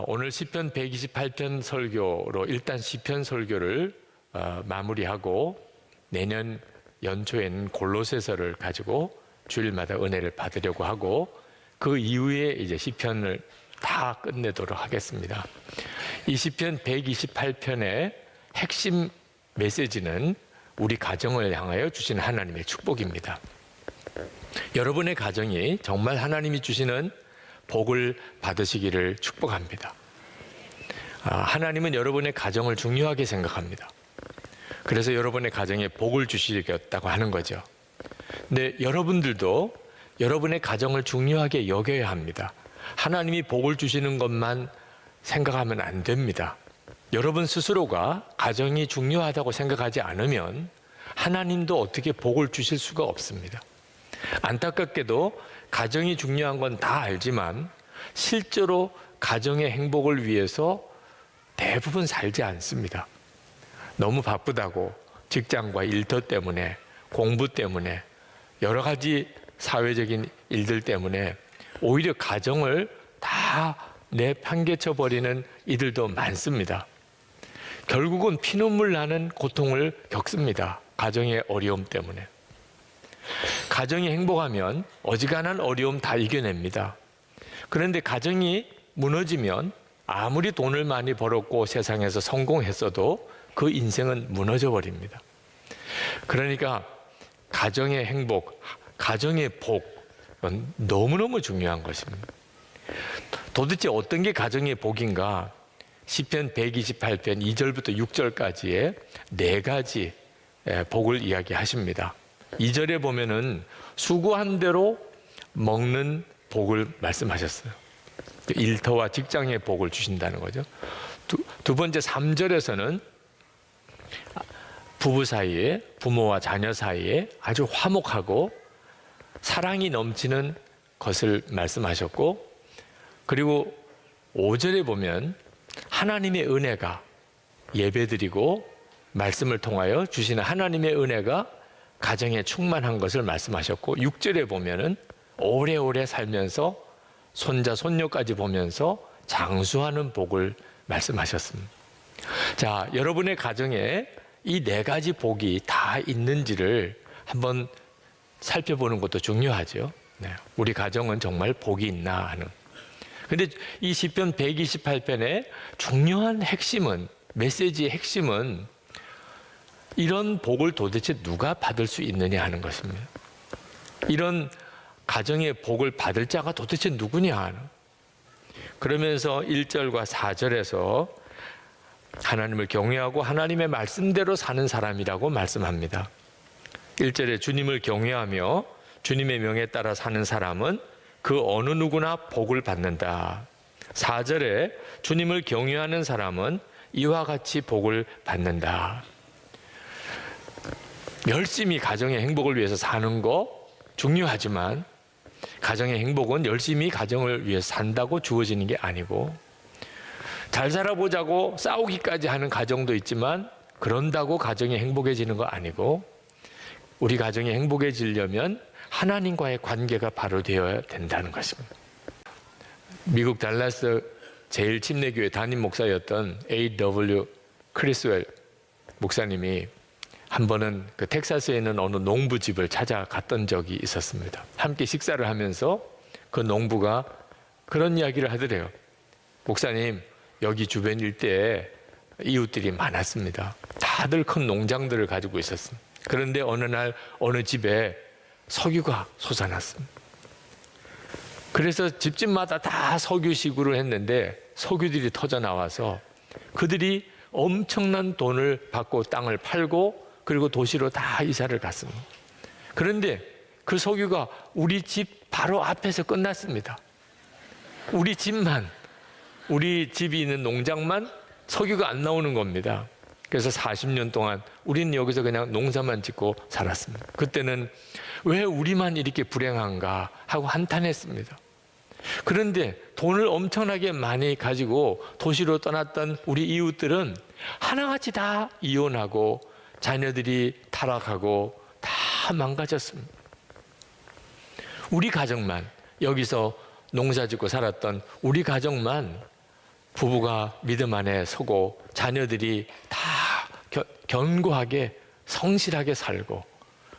오늘 시편 128편 설교로 일단 시편 설교를 마무리하고 내년 연초에는 골로새서를 가지고 주일마다 은혜를 받으려고 하고 그 이후에 이제 시편을 다 끝내도록 하겠습니다. 이 시편 128편의 핵심 메시지는 우리 가정을 향하여 주신 하나님의 축복입니다. 여러분의 가정이 정말 하나님이 주시는 복을 받으시기를 축복합니다. 하나님은 여러분의 가정을 중요하게 생각합니다. 그래서 여러분의 가정에 복을 주시겠다고 하는 거죠. 근데 여러분들도 여러분의 가정을 중요하게 여겨야 합니다. 하나님이 복을 주시는 것만 생각하면 안 됩니다. 여러분 스스로가 가정이 중요하다고 생각하지 않으면 하나님도 어떻게 복을 주실 수가 없습니다. 안타깝게도 가정이 중요한 건 다 알지만 실제로 가정의 행복을 위해서 대부분 살지 않습니다. 너무 바쁘다고 직장과 일터 때문에 공부 때문에 여러 가지 사회적인 일들 때문에 오히려 가정을 다 내팽개쳐 버리는 이들도 많습니다. 결국은 피눈물 나는 고통을 겪습니다. 가정의 어려움 때문에. 가정이 행복하면 어지간한 어려움 다 이겨냅니다. 그런데 가정이 무너지면 아무리 돈을 많이 벌었고 세상에서 성공했어도 그 인생은 무너져 버립니다. 그러니까 가정의 행복, 가정의 복은 너무너무 중요한 것입니다. 도대체 어떤 게 가정의 복인가? 시편 128편 2절부터 6절까지의 4가지 복을 이야기하십니다. 2절에 보면은 수고한 대로 먹는 복을 말씀하셨어요. 일터와 직장의 복을 주신다는 거죠. 두 번째 3절에서는 부부 사이에, 부모와 자녀 사이에 아주 화목하고 사랑이 넘치는 것을 말씀하셨고, 그리고 5절에 보면 하나님의 은혜가 예배드리고 말씀을 통하여 주시는 하나님의 은혜가 가정에 충만한 것을 말씀하셨고, 6절에 보면은 오래오래 살면서 손자 손녀까지 보면서 장수하는 복을 말씀하셨습니다. 자, 여러분의 가정에 이 4가지 복이 다 있는지를 한번 살펴보는 것도 중요하죠. 우리 가정은 정말 복이 있나 하는. 근데 이 시편 128편의 중요한 핵심은, 메시지의 핵심은 이런 복을 도대체 누가 받을 수 있느냐 하는 것입니다. 이런 가정의 복을 받을 자가 도대체 누구냐 하는. 그러면서 1절과 4절에서 하나님을 경외하고 하나님의 말씀대로 사는 사람이라고 말씀합니다. 1절에 주님을 경외하며 주님의 명에 따라 사는 사람은 그 어느 누구나 복을 받는다. 4절에 주님을 경외하는 사람은 이와 같이 복을 받는다. 열심히 가정의 행복을 위해서 사는 거 중요하지만 가정의 행복은 열심히 가정을 위해서 산다고 주어지는 게 아니고, 잘 살아보자고 싸우기까지 하는 가정도 있지만 그런다고 가정이 행복해지는 거 아니고, 우리 가정이 행복해지려면 하나님과의 관계가 바로 되어야 된다는 것입니다. 미국 달라스 제1침례교회 담임 목사였던 A.W. 크리스웰 목사님이 한 번은 그 텍사스에 있는 어느 농부집을 찾아갔던 적이 있었습니다. 함께 식사를 하면서 그 농부가 그런 이야기를 하더래요. 목사님, 여기 주변 일대에 이웃들이 많았습니다. 다들 큰 농장들을 가지고 있었습니다. 그런데 어느 날 어느 집에 석유가 솟아났습니다. 그래서 집집마다 다 석유시구를 했는데 석유들이 터져 나와서 그들이 엄청난 돈을 받고 땅을 팔고 그리고 도시로 다 이사를 갔습니다. 그런데 그 석유가 우리 집 바로 앞에서 끝났습니다. 우리 집만, 우리 집이 있는 농장만 석유가 안 나오는 겁니다. 그래서 40년 동안 우리는 여기서 그냥 농사만 짓고 살았습니다. 그때는 왜 우리만 이렇게 불행한가 하고 한탄했습니다. 그런데 돈을 엄청나게 많이 가지고 도시로 떠났던 우리 이웃들은 하나같이 다 이혼하고 자녀들이 타락하고 다 망가졌습니다. 우리 가정만, 여기서 농사 짓고 살았던 우리 가정만 부부가 믿음 안에 서고 자녀들이 다 견고하게 성실하게 살고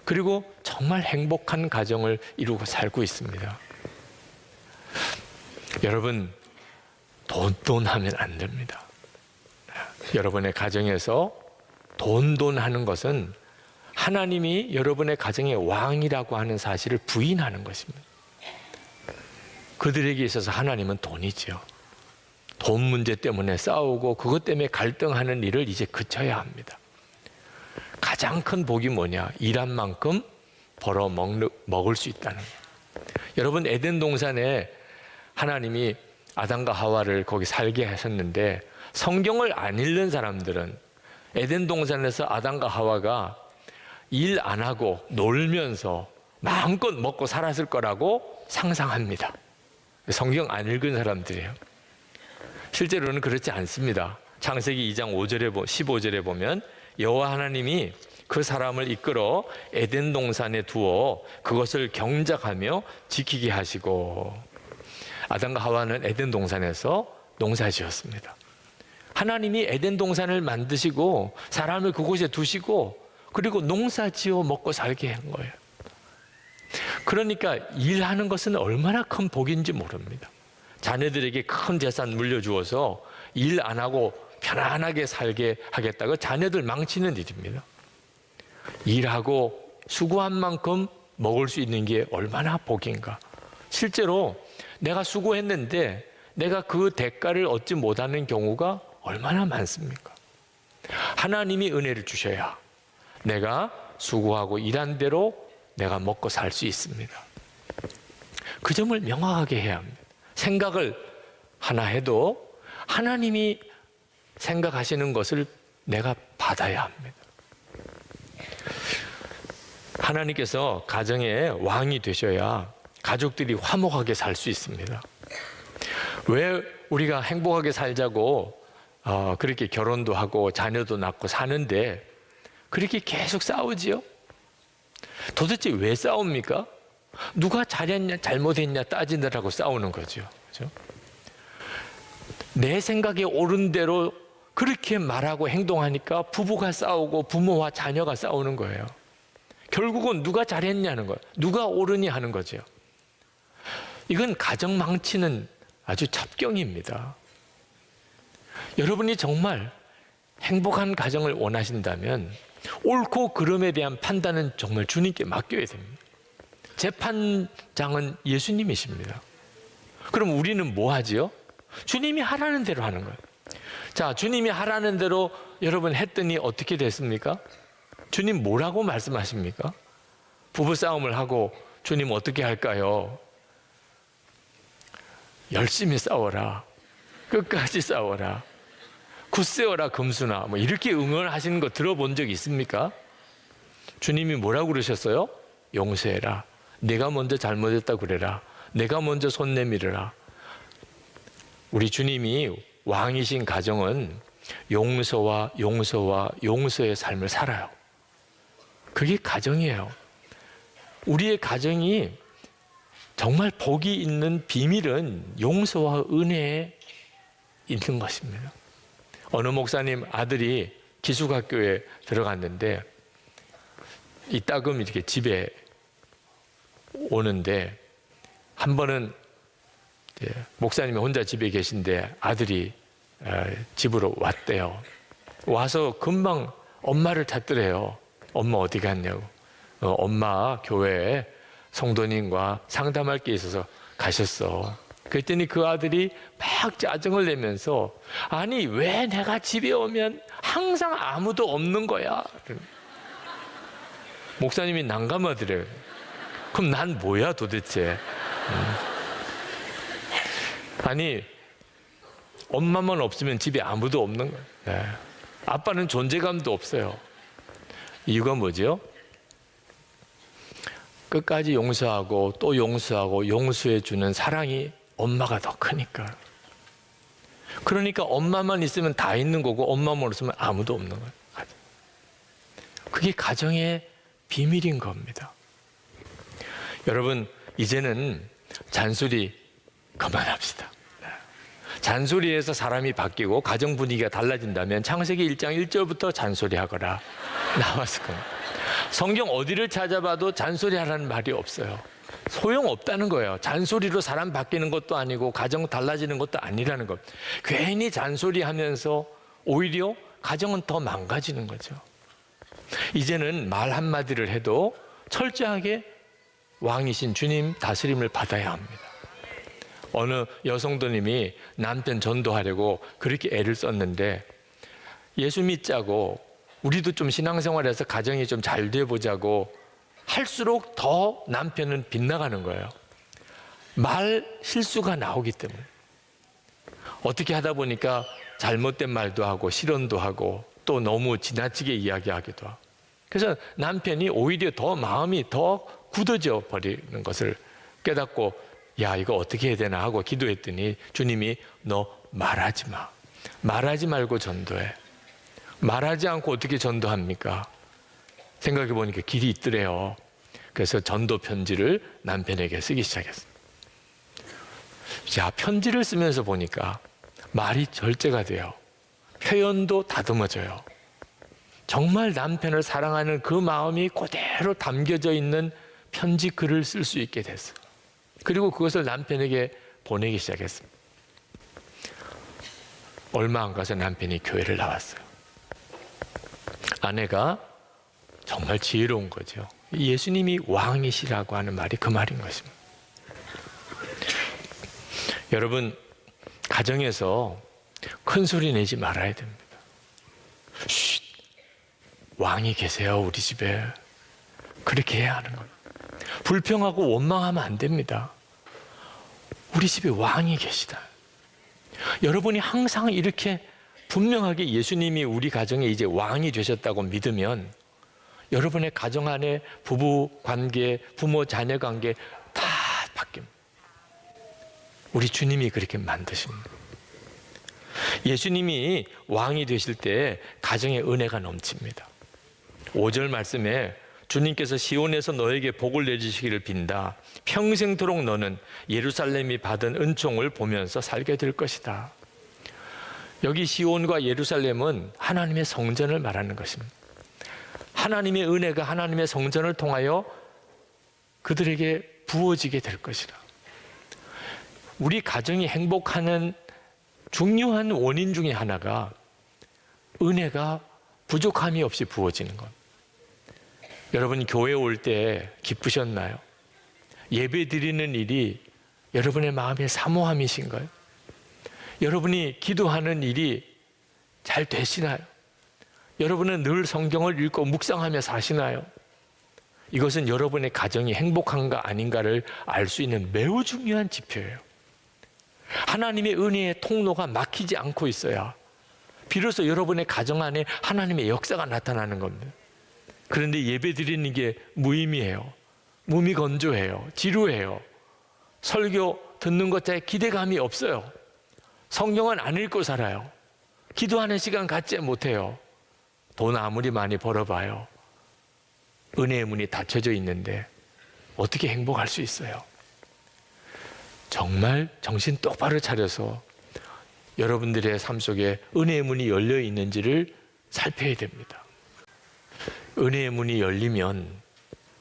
그리고 정말 행복한 가정을 이루고 살고 있습니다. 여러분, 돈 하면 안 됩니다. 여러분의 가정에서 돈 하는 것은 하나님이 여러분의 가정의 왕이라고 하는 사실을 부인하는 것입니다. 그들에게 있어서 하나님은 돈이죠. 돈 문제 때문에 싸우고 그것 때문에 갈등하는 일을 이제 그쳐야 합니다. 가장 큰 복이 뭐냐? 일한 만큼 벌어 먹을 수 있다는 거예요. 여러분, 에덴 동산에 하나님이 아담과 하와를 거기 살게 하셨는데 성경을 안 읽는 사람들은 에덴 동산에서 아담과 하와가 일 안 하고 놀면서 마음껏 먹고 살았을 거라고 상상합니다. 성경 안 읽은 사람들이에요. 실제로는 그렇지 않습니다. 창세기 2장 15절에 보면 여호와 하나님이 그 사람을 이끌어 에덴 동산에 두어 그것을 경작하며 지키게 하시고, 아담과 하와는 에덴 동산에서 농사 지었습니다. 하나님이 에덴 동산을 만드시고 사람을 그곳에 두시고 그리고 농사 지어 먹고 살게 한 거예요. 그러니까 일하는 것은 얼마나 큰 복인지 모릅니다. 자녀들에게 큰 재산 물려주어서 일 안 하고 편안하게 살게 하겠다고 자녀들 망치는 일입니다. 일하고 수고한 만큼 먹을 수 있는 게 얼마나 복인가. 실제로 내가 수고했는데 내가 그 대가를 얻지 못하는 경우가 얼마나 많습니까? 하나님이 은혜를 주셔야 내가 수고하고 일한 대로 내가 먹고 살 수 있습니다. 그 점을 명확하게 해야 합니다. 생각을 하나 해도 하나님이 생각하시는 것을 내가 받아야 합니다. 하나님께서 가정의 왕이 되셔야 가족들이 화목하게 살 수 있습니다. 왜 우리가 행복하게 살자고 그렇게 결혼도 하고 자녀도 낳고 사는데 그렇게 계속 싸우지요? 도대체 왜 싸웁니까? 누가 잘했냐 잘못했냐 따지느라고 싸우는 거죠. 그렇죠? 내 생각에 옳은 대로 그렇게 말하고 행동하니까 부부가 싸우고 부모와 자녀가 싸우는 거예요. 결국은 누가 잘했냐는 거예요. 누가 옳으니 하는 거죠. 이건 가정 망치는 아주 첩경입니다. 여러분이 정말 행복한 가정을 원하신다면 옳고 그름에 대한 판단은 정말 주님께 맡겨야 됩니다. 재판장은 예수님이십니다. 그럼 우리는 뭐 하지요? 주님이 하라는 대로 하는 거예요. 자, 주님이 하라는 대로 여러분 했더니 어떻게 됐습니까? 주님 뭐라고 말씀하십니까? 부부싸움을 하고 주님 어떻게 할까요? 열심히 싸워라. 끝까지 싸워라. 굳세어라 금수나 뭐 이렇게 응원하시는 거 들어본 적 있습니까? 주님이 뭐라고 그러셨어요? 용서해라. 내가 먼저 잘못했다 그래라. 내가 먼저 손 내밀어라. 우리 주님이 왕이신 가정은 용서와 용서의 삶을 살아요. 그게 가정이에요. 우리의 가정이 정말 복이 있는 비밀은 용서와 은혜에 있는 것입니다. 어느 목사님 아들이 기숙학교에 들어갔는데 이따금 이렇게 집에 오는데 한 번은 목사님이 혼자 집에 계신데 아들이 집으로 왔대요. 와서 금방 엄마를 찾더래요. 엄마 어디 갔냐고. 엄마 교회에 성도님과 상담할 게 있어서 가셨어. 그랬더니 그 아들이 막 짜증을 내면서 아니 왜 내가 집에 오면 항상 아무도 없는 거야. 목사님이 난감하더래요. 그럼 난 뭐야 도대체. 아니 엄마만 없으면 집에 아무도 없는 거예요. 네. 아빠는 존재감도 없어요. 이유가 뭐죠? 끝까지 용서하고 또 용서하고 용서해 주는 사랑이 엄마가 더 크니까. 그러니까 엄마만 있으면 다 있는 거고 엄마만 없으면 아무도 없는 거예요. 그게 가정의 비밀인 겁니다. 여러분 이제는 잔소리 그만합시다. 잔소리에서 사람이 바뀌고 가정 분위기가 달라진다면 창세기 1장 1절부터 잔소리하거라 나왔을 겁니다. 성경 어디를 찾아봐도 잔소리하라는 말이 없어요. 소용없다는 거예요. 잔소리로 사람 바뀌는 것도 아니고 가정 달라지는 것도 아니라는 것. 괜히 잔소리하면서 오히려 가정은 더 망가지는 거죠. 이제는 말 한마디를 해도 철저하게 왕이신 주님 다스림을 받아야 합니다. 어느 여성도님이 남편 전도하려고 그렇게 애를 썼는데 예수 믿자고 우리도 좀 신앙생활에서 가정이 좀 잘 돼보자고 할수록 더 남편은 빗나가는 거예요. 말 실수가 나오기 때문에. 어떻게 하다 보니까 잘못된 말도 하고 실언도 하고 또 너무 지나치게 이야기하기도 하고. 그래서 남편이 오히려 더 마음이 더 굳어져 버리는 것을 깨닫고 야 이거 어떻게 해야 되나 하고 기도했더니 주님이 너 말하지 마. 말하지 말고 전도해. 말하지 않고 어떻게 전도합니까? 생각해 보니까 길이 있더래요. 그래서 전도 편지를 남편에게 쓰기 시작했어요. 자, 편지를 쓰면서 보니까 말이 절제가 돼요. 표현도 다듬어져요. 정말 남편을 사랑하는 그 마음이 그대로 담겨져 있는 편지 글을 쓸 수 있게 됐어요. 그리고 그것을 남편에게 보내기 시작했습니다. 얼마 안 가서 남편이 교회를 나왔어요. 아내가 정말 지혜로운 거죠. 예수님이 왕이시라고 하는 말이 그 말인 것입니다. 여러분, 가정에서 큰 소리 내지 말아야 됩니다. 쉿, 왕이 계세요, 우리 집에. 그렇게 해야 하는 겁니다. 불평하고 원망하면 안 됩니다. 우리 집에 왕이 계시다. 여러분이 항상 이렇게 분명하게 예수님이 우리 가정에 이제 왕이 되셨다고 믿으면 여러분의 가정 안에 부부 관계, 부모 자녀 관계 다 바뀝니다. 우리 주님이 그렇게 만드십니다. 예수님이 왕이 되실 때 가정에 은혜가 넘칩니다. 5절 말씀에 주님께서 시온에서 너에게 복을 내주시기를 빈다. 평생토록 너는 예루살렘이 받은 은총을 보면서 살게 될 것이다. 여기 시온과 예루살렘은 하나님의 성전을 말하는 것입니다. 하나님의 은혜가 하나님의 성전을 통하여 그들에게 부어지게 될 것이다. 우리 가정이 행복하는 중요한 원인 중에 하나가 은혜가 부족함이 없이 부어지는 것. 여러분 교회 올 때 기쁘셨나요? 예배 드리는 일이 여러분의 마음의 사모함이신가요? 여러분이 기도하는 일이 잘 되시나요? 여러분은 늘 성경을 읽고 묵상하며 사시나요? 이것은 여러분의 가정이 행복한가 아닌가를 알 수 있는 매우 중요한 지표예요. 하나님의 은혜의 통로가 막히지 않고 있어야 비로소 여러분의 가정 안에 하나님의 역사가 나타나는 겁니다. 그런데 예배 드리는 게 무의미해요. 무미건조해요. 지루해요. 설교 듣는 것 자체 기대감이 없어요. 성경은 안 읽고 살아요. 기도하는 시간 갖지 못해요. 돈 아무리 많이 벌어봐요. 은혜의 문이 닫혀져 있는데 어떻게 행복할 수 있어요? 정말 정신 똑바로 차려서 여러분들의 삶 속에 은혜의 문이 열려 있는지를 살펴야 됩니다. 은혜의 문이 열리면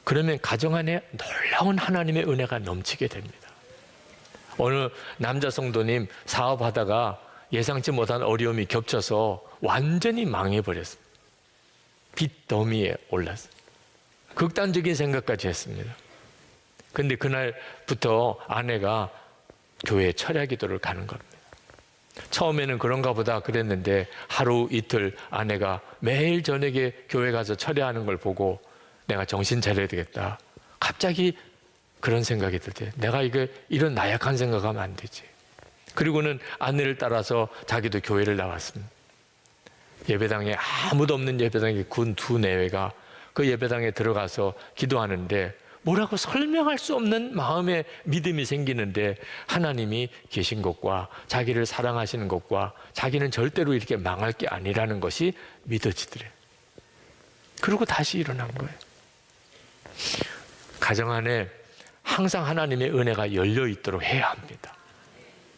그러면 가정 안에 놀라운 하나님의 은혜가 넘치게 됩니다. 어느 남자 성도님 사업하다가 예상치 못한 어려움이 겹쳐서 완전히 망해버렸습니다. 빚 더미에 올랐어요. 극단적인 생각까지 했습니다. 근데 그날부터 아내가 교회에 철야 기도를 가는 겁니다. 처음에는 그런가 보다 그랬는데 하루 이틀 아내가 매일 저녁에 교회 가서 철야하는 걸 보고 내가 정신 차려야 되겠다. 갑자기 그런 생각이 들 때 내가 이런 나약한 생각하면 안 되지. 그리고는 아내를 따라서 자기도 교회를 나왔습니다. 예배당에 아무도 없는 예배당에 군 두 내외가 그 예배당에 들어가서 기도하는데 뭐라고 설명할 수 없는 마음의 믿음이 생기는데 하나님이 계신 것과 자기를 사랑하시는 것과 자기는 절대로 이렇게 망할 게 아니라는 것이 믿어지더래요. 그리고 다시 일어난 거예요. 가정 안에 항상 하나님의 은혜가 열려 있도록 해야 합니다.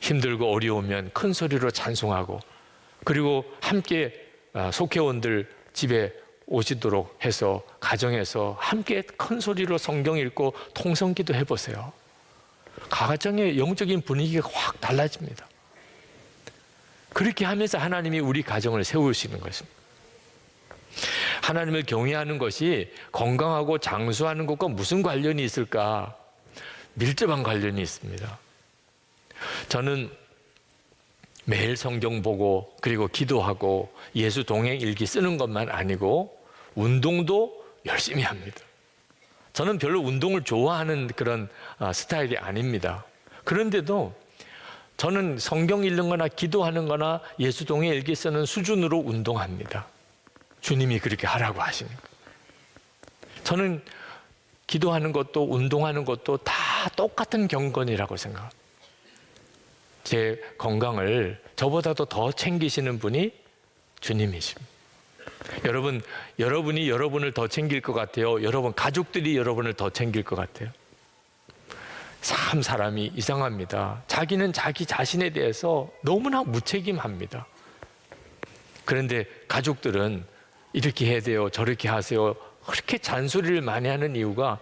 힘들고 어려우면 큰 소리로 찬송하고, 그리고 함께 속회원들 집에 오시도록 해서 가정에서 함께 큰 소리로 성경 읽고 통성기도 해보세요. 가정의 영적인 분위기가 확 달라집니다. 그렇게 하면서 하나님이 우리 가정을 세우시는 것입니다. 하나님을 경외하는 것이 건강하고 장수하는 것과 무슨 관련이 있을까? 밀접한 관련이 있습니다. 저는 매일 성경 보고 그리고 기도하고 예수 동행 일기 쓰는 것만 아니고 운동도 열심히 합니다. 저는 별로 운동을 좋아하는 그런 스타일이 아닙니다. 그런데도 저는 성경 읽는 거나 기도하는 거나 예수 동행 일기 쓰는 수준으로 운동합니다. 주님이 그렇게 하라고 하시니까. 저는 기도하는 것도 운동하는 것도 다 똑같은 경건이라고 생각합니다. 제 건강을 저보다도 더 챙기시는 분이 주님이십니다. 여러분이 여러분을 더 챙길 것 같아요? 여러분 가족들이 여러분을 더 챙길 것 같아요? 참 사람이 이상합니다. 자기는 자기 자신에 대해서 너무나 무책임합니다. 그런데 가족들은 이렇게 해야 돼요, 저렇게 하세요, 그렇게 잔소리를 많이 하는 이유가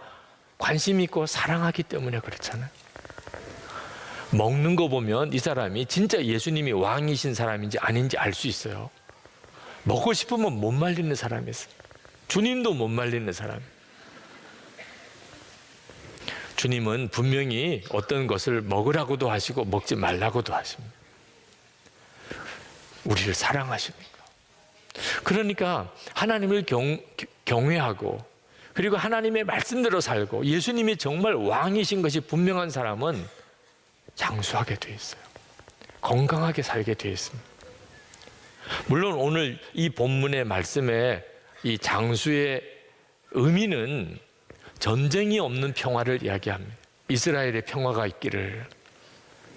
관심 있고 사랑하기 때문에 그렇잖아요. 먹는 거 보면 이 사람이 진짜 예수님이 왕이신 사람인지 아닌지 알 수 있어요. 먹고 싶으면 못 말리는 사람이 있어요. 주님도 못 말리는 사람. 주님은 분명히 어떤 것을 먹으라고도 하시고 먹지 말라고도 하십니다. 우리를 사랑하십니까? 그러니까 하나님을 경외하고 그리고 하나님의 말씀대로 살고 예수님이 정말 왕이신 것이 분명한 사람은 장수하게 돼 있어요. 건강하게 살게 돼 있습니다. 물론 오늘 이 본문의 말씀에 이 장수의 의미는 전쟁이 없는 평화를 이야기합니다. 이스라엘의 평화가 있기를.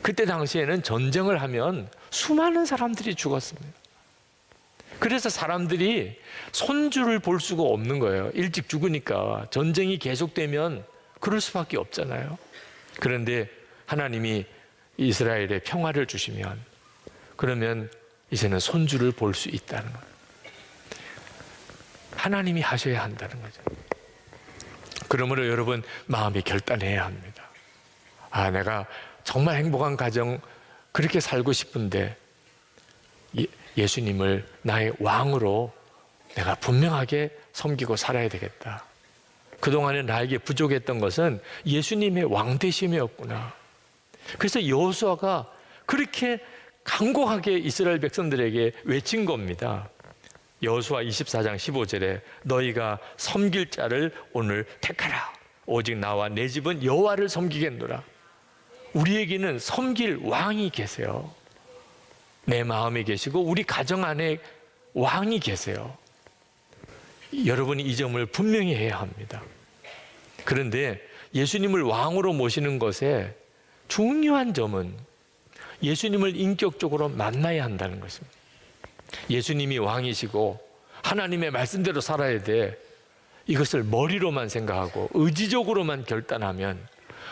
그때 당시에는 전쟁을 하면 수많은 사람들이 죽었습니다. 그래서 사람들이 손주를 볼 수가 없는 거예요. 일찍 죽으니까. 전쟁이 계속되면 그럴 수밖에 없잖아요. 그런데 하나님이 이스라엘에 평화를 주시면 그러면 이제는 손주를 볼 수 있다는 거예요. 하나님이 하셔야 한다는 거죠. 그러므로 여러분 마음이 결단해야 합니다. 내가 정말 행복한 가정 그렇게 살고 싶은데 예수님을 나의 왕으로 내가 분명하게 섬기고 살아야 되겠다. 그동안에 나에게 부족했던 것은 예수님의 왕되심이었구나. 그래서 여호수아가 그렇게 간곡하게 이스라엘 백성들에게 외친 겁니다. 여호수아 24장 15절에 너희가 섬길 자를 오늘 택하라. 오직 나와 내 집은 여호와를 섬기겠노라. 우리에게는 섬길 왕이 계세요. 내 마음에 계시고 우리 가정 안에 왕이 계세요. 여러분이 이 점을 분명히 해야 합니다. 그런데 예수님을 왕으로 모시는 것에 중요한 점은 예수님을 인격적으로 만나야 한다는 것입니다. 예수님이 왕이시고 하나님의 말씀대로 살아야 돼. 이것을 머리로만 생각하고 의지적으로만 결단하면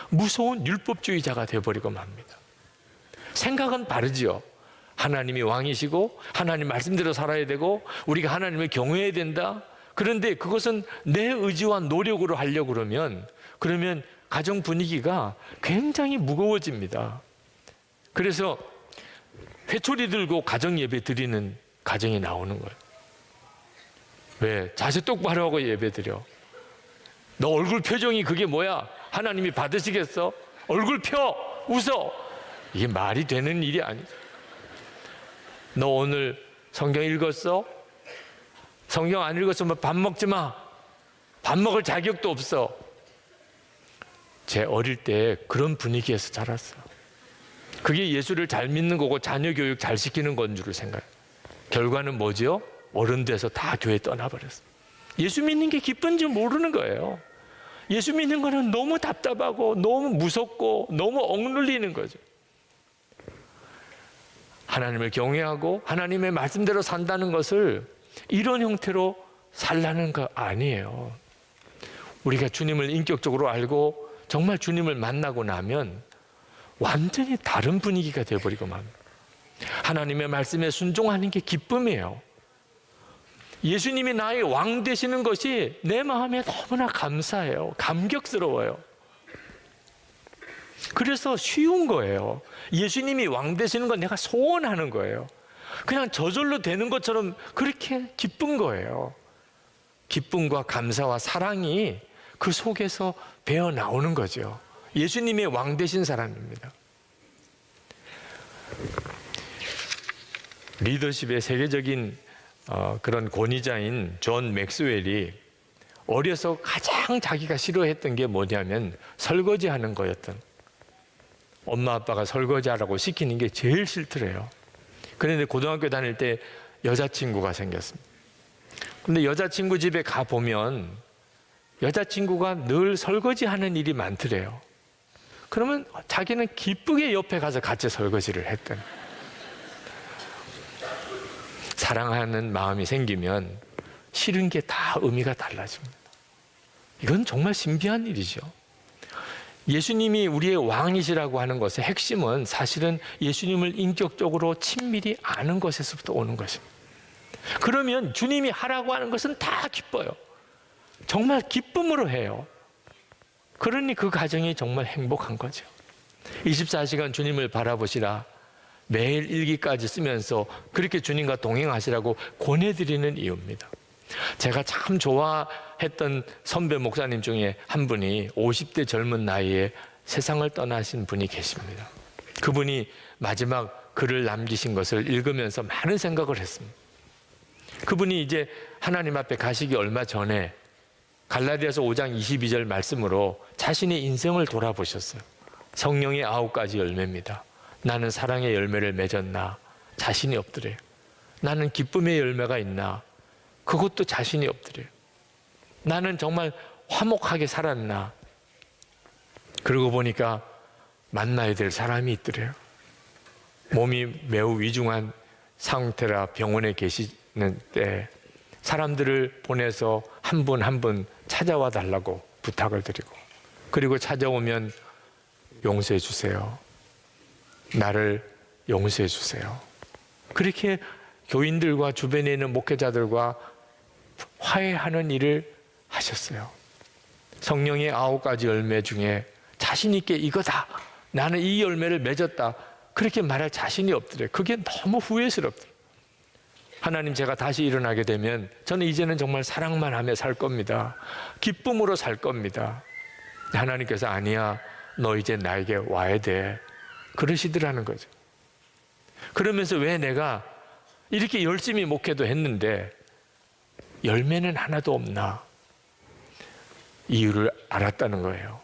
무서운 율법주의자가 되어버리고 맙니다. 생각은 다르지요. 하나님이 왕이시고 하나님 말씀대로 살아야 되고 우리가 하나님을 경외해야 된다. 그런데 그것은 내 의지와 노력으로 하려고 그러면 가정 분위기가 굉장히 무거워집니다. 그래서 회초리 들고 가정 예배 드리는 가정이 나오는 거예요. 왜? 자세 똑바로 하고 예배 드려. 너 얼굴 표정이 그게 뭐야? 하나님이 받으시겠어? 얼굴 펴! 웃어! 이게 말이 되는 일이 아니죠. 너 오늘 성경 읽었어? 성경 안 읽었으면 밥 먹지 마. 밥 먹을 자격도 없어. 제 어릴 때 그런 분위기에서 자랐어. 그게 예수를 잘 믿는 거고 자녀 교육 잘 시키는 건 줄 생각해요. 결과는 뭐죠? 어른 돼서 다 교회 떠나버렸어. 예수 믿는 게 기쁜지 모르는 거예요. 예수 믿는 거는 너무 답답하고 너무 무섭고 너무 억눌리는 거죠. 하나님을 경외하고 하나님의 말씀대로 산다는 것을 이런 형태로 살라는 거 아니에요. 우리가 주님을 인격적으로 알고 정말 주님을 만나고 나면 완전히 다른 분위기가 되어버리고 맙니다. 하나님의 말씀에 순종하는 게 기쁨이에요. 예수님이 나의 왕 되시는 것이 내 마음에 너무나 감사해요. 감격스러워요. 그래서 쉬운 거예요. 예수님이 왕 되시는 건 내가 소원하는 거예요. 그냥 저절로 되는 것처럼 그렇게 기쁜 거예요. 기쁨과 감사와 사랑이 그 속에서 배어 나오는 거죠. 예수님이 왕 되신 사람입니다. 리더십의 세계적인 그런 권위자인 존 맥스웰이 어려서 가장 자기가 싫어했던 게 뭐냐면 설거지하는 거였던, 엄마 아빠가 설거지하라고 시키는 게 제일 싫더래요. 그런데 고등학교 다닐 때 여자친구가 생겼습니다. 근데 여자친구 집에 가보면 여자친구가 늘 설거지하는 일이 많더래요. 그러면 자기는 기쁘게 옆에 가서 같이 설거지를 했던. 사랑하는 마음이 생기면 싫은 게 다 의미가 달라집니다. 이건 정말 신비한 일이죠. 예수님이 우리의 왕이시라고 하는 것의 핵심은 사실은 예수님을 인격적으로 친밀히 아는 것에서부터 오는 것입니다. 그러면 주님이 하라고 하는 것은 다 기뻐요. 정말 기쁨으로 해요. 그러니 그 가정이 정말 행복한 거죠. 24시간 주님을 바라보시라 매일 일기까지 쓰면서 그렇게 주님과 동행하시라고 권해드리는 이유입니다. 제가 참 좋아했던 선배 목사님 중에 한 분이 50대 젊은 나이에 세상을 떠나신 분이 계십니다. 그분이 마지막 글을 남기신 것을 읽으면서 많은 생각을 했습니다. 그분이 이제 하나님 앞에 가시기 얼마 전에 갈라디아서 5장 22절 말씀으로 자신의 인생을 돌아보셨어요. 성령의 9가지 열매입니다. 나는 사랑의 열매를 맺었나? 자신이 없더래요. 나는 기쁨의 열매가 있나? 그것도 자신이 없더래요. 나는 정말 화목하게 살았나? 그러고 보니까 만나야 될 사람이 있더래요. 몸이 매우 위중한 상태라 병원에 계시는 때 사람들을 보내서 한 분 한 분 찾아와 달라고 부탁을 드리고, 그리고 찾아오면 용서해 주세요. 나를 용서해 주세요. 그렇게 교인들과 주변에 있는 목회자들과 화해하는 일을 하셨어요. 성령의 9가지 열매 중에 자신 있게 이거다, 나는 이 열매를 맺었다, 그렇게 말할 자신이 없더래요. 그게 너무 후회스럽더래요. 하나님, 제가 다시 일어나게 되면 저는 이제는 정말 사랑만 하며 살 겁니다. 기쁨으로 살 겁니다. 하나님께서 아니야, 너 이제 나에게 와야 돼, 그러시더라는 거죠. 그러면서 왜 내가 이렇게 열심히 목회도 했는데 열매는 하나도 없나? 이유를 알았다는 거예요.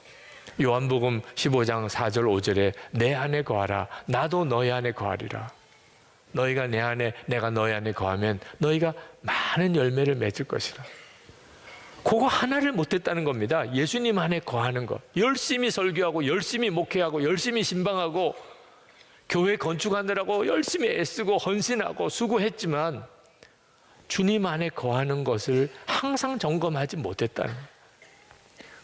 요한복음 15장 4절 5절에 내 안에 거하라, 나도 너희 안에 거하리라. 너희가 내 안에, 내가 너희 안에 거하면 너희가 많은 열매를 맺을 것이라. 그거 하나를 못했다는 겁니다. 예수님 안에 거하는 것. 열심히 설교하고 열심히 목회하고 열심히 신방하고 교회 건축하느라고 열심히 애쓰고 헌신하고 수고했지만 주님 안에 거하는 것을 항상 점검하지 못했다는 거예요.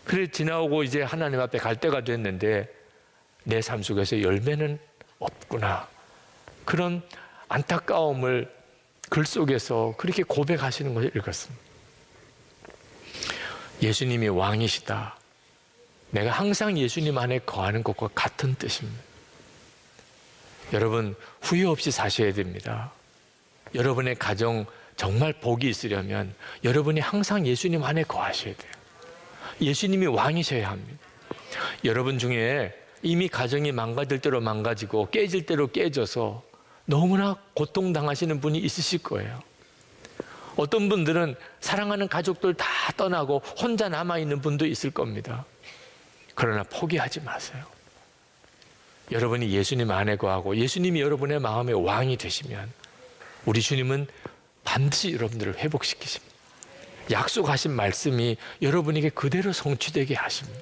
그래 지나오고 이제 하나님 앞에 갈 때가 됐는데 내 삶 속에서 열매는 없구나. 그런 안타까움을 글 속에서 그렇게 고백하시는 것을 읽었습니다. 예수님이 왕이시다. 내가 항상 예수님 안에 거하는 것과 같은 뜻입니다. 여러분, 후회 없이 사셔야 됩니다. 여러분의 가정 정말 복이 있으려면 여러분이 항상 예수님 안에 거하셔야 돼요. 예수님이 왕이셔야 합니다. 여러분 중에 이미 가정이 망가질 대로 망가지고 깨질 대로 깨져서 너무나 고통당하시는 분이 있으실 거예요. 어떤 분들은 사랑하는 가족들 다 떠나고 혼자 남아있는 분도 있을 겁니다. 그러나 포기하지 마세요. 여러분이 예수님 안에 거하고 예수님이 여러분의 마음의 왕이 되시면 우리 주님은 반드시 여러분들을 회복시키십니다. 약속하신 말씀이 여러분에게 그대로 성취되게 하십니다.